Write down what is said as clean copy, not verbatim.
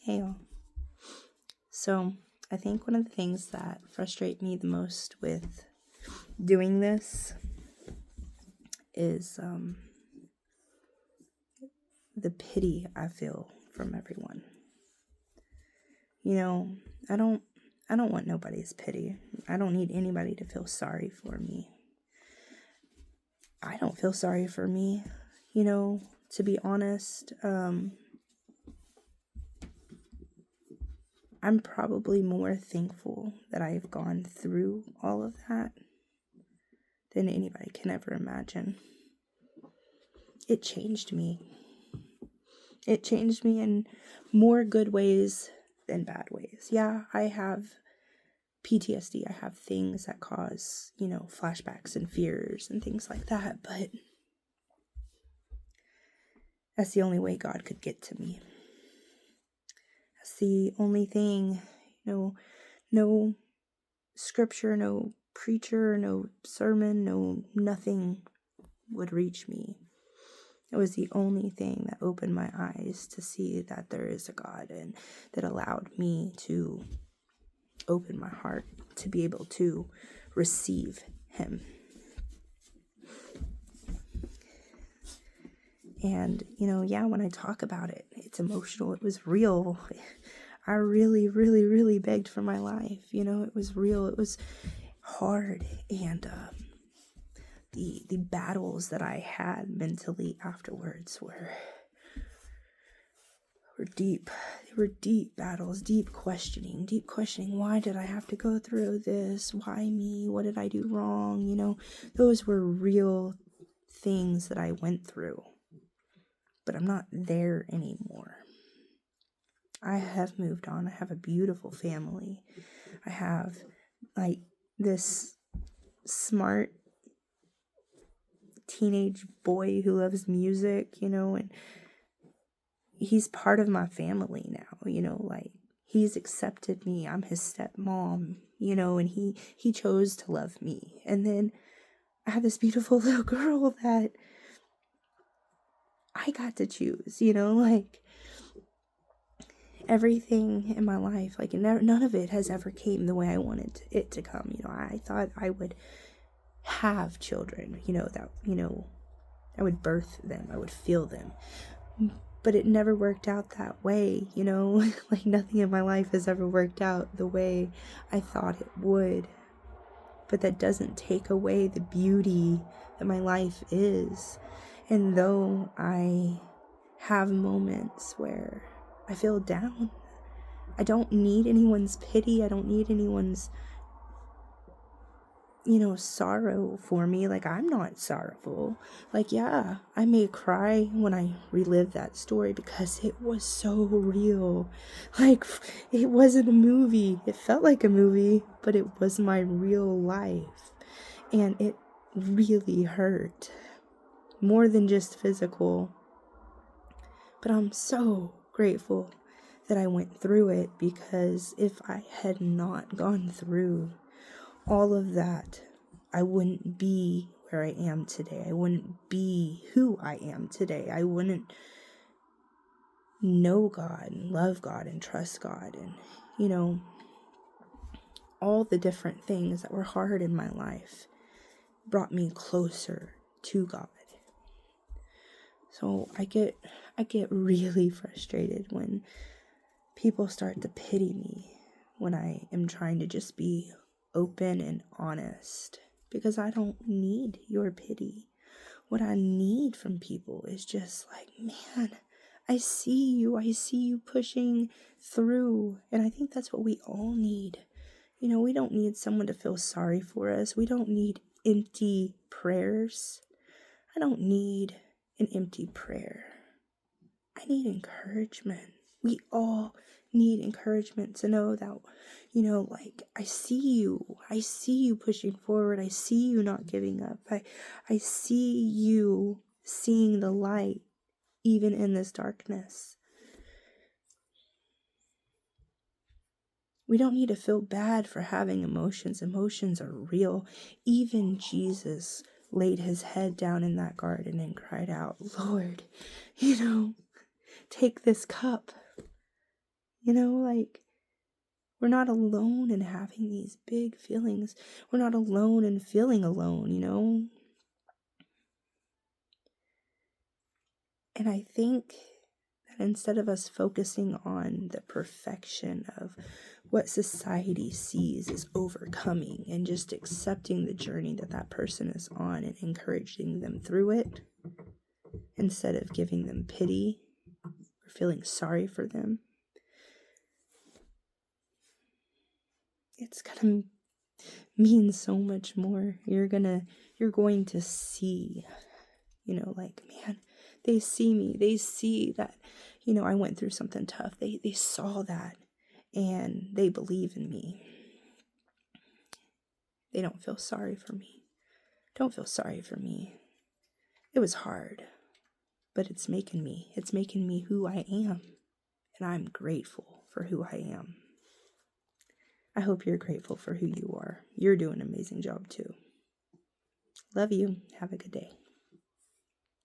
Hey y'all. So I think one of the things that frustrate me the most with doing this is the pity I feel from everyone. You know, I don't want nobody's pity. I don't need anybody to feel sorry for me. I don't feel sorry for me, to be honest. I'm probably more thankful that I've gone through all of that than anybody can ever imagine. It changed me. It changed me in more good ways than bad ways. Yeah, I have PTSD. I have things that cause, flashbacks and fears and things like that, but that's the only way God could get to me. That's the only thing, no scripture, no preacher, no sermon, no nothing would reach me. It was the only thing that opened my eyes to see that there is a God, and that allowed me to open my heart to be able to receive Him. And, when I talk about it, it's emotional. It was real. I really, really, really begged for my life. It was real. It was hard. And the battles that I had mentally afterwards were deep. They were deep battles, deep questioning. Why did I have to go through this? Why me? What did I do wrong? Those were real things that I went through. But I'm not there anymore. I have moved on. I have a beautiful family. I have this smart teenage boy who loves music, and he's part of my family now, he's accepted me. I'm his stepmom, and he chose to love me. And then I have this beautiful little girl that I got to choose, everything in my life, none of it has ever came the way I wanted it to come. I thought I would have children, I would birth them, I would feel them. But it never worked out that way, nothing in my life has ever worked out the way I thought it would. But that doesn't take away the beauty that my life is. And though I have moments where I feel down, I don't need anyone's pity. I don't need anyone's, sorrow for me. I'm not sorrowful. Yeah, I may cry when I relive that story because it was so real. It wasn't a movie. It felt like a movie, but it was my real life. And it really hurt. More than just physical. But I'm so grateful that I went through it, because if I had not gone through all of that, I wouldn't be where I am today. I wouldn't be who I am today. I wouldn't know God and love God and trust God and, all the different things that were hard in my life brought me closer to God. So I get really frustrated when people start to pity me when I am trying to just be open and honest, because I don't need your pity. What I need from people is just man, I see you pushing through. And I think that's what we all need. We don't need someone to feel sorry for us. We don't need empty prayers. I don't need an empty prayer. I need encouragement. We all need encouragement to know that, I see you pushing forward. I see you not giving up. I see you seeing the light even in this darkness. We don't need to feel bad for having emotions. Emotions are real. Even Jesus laid his head down in that garden and cried out, Lord, take this cup. Like, we're not alone in having these big feelings. We're not alone in feeling alone. And I think that instead of us focusing on the perfection of what society sees as overcoming and just accepting the journey that that person is on and encouraging them through it, instead of giving them pity or feeling sorry for them, it's gonna mean so much more. You're going to see, man, they see me. They see that, I went through something tough. They saw that and they believe in me. They don't feel sorry for me. Don't feel sorry for me. It was hard, but it's making me who I am. And I'm grateful for who I am. I hope you're grateful for who you are. You're doing an amazing job too. Love you. Have a good day.